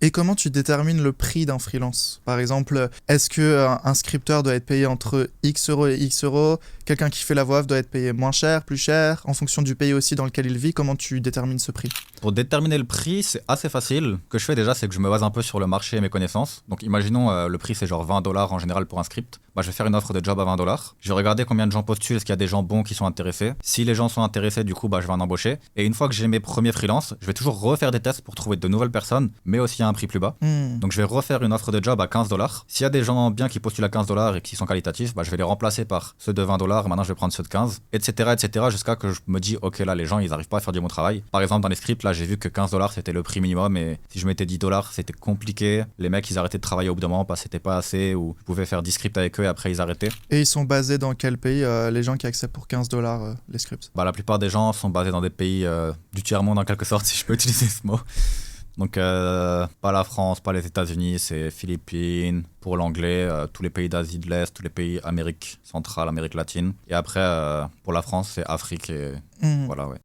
Et comment tu détermines le prix d'un freelance? Par exemple, est-ce que un scripteur doit être payé entre X euros et X euros? Quelqu'un qui fait la voix off doit être payé moins cher, plus cher? En fonction du pays aussi dans lequel il vit, comment tu détermines ce prix? Pour déterminer le prix, c'est assez facile. Ce que je fais déjà, c'est que je me base un peu sur le marché et mes connaissances. Donc imaginons le prix c'est genre 20 dollars en général pour un script. Bah, je vais faire une offre de job à 20 dollars. Je vais regarder combien de gens postulent, est-ce qu'il y a des gens bons qui sont intéressés. Si les gens sont intéressés, du coup, bah, je vais en embaucher. Et une fois que j'ai mes premiers freelances, je vais toujours refaire des tests pour trouver de nouvelles personnes, mais aussi à un prix plus bas. Hmm. Donc je vais refaire une offre de job à 15 dollars. S'il y a des gens bien qui postulent à 15 dollars et qui sont qualitatifs, bah, je vais les remplacer par ceux de 20 dollars. Maintenant, je vais prendre ceux de 15, etc., etc., jusqu'à que je me dis, ok, là, les gens, ils arrivent pas à faire du bon travail. Par exemple, dans les scripts, là, j'ai vu que 15 dollars c'était le prix minimum et si je mettais 10 dollars, c'était compliqué. Les mecs, ils arrêtaient de travailler au bout d'un moment parce que c'était pas assez ou je pouvais faire 10 scripts avec eux et après ils arrêtaient. Et ils sont basés dans quel pays, les gens qui acceptent pour 15 dollars les scripts? Bah, la plupart des gens sont basés dans des pays du tiers-monde en quelque sorte, si je peux utiliser ce mot. Donc, pas la France, pas les États-Unis, c'est Philippines, pour l'anglais, tous les pays d'Asie de l'Est, tous les pays Amérique centrale, Amérique latine. Et après, pour la France, c'est Afrique et Hmm. voilà, ouais.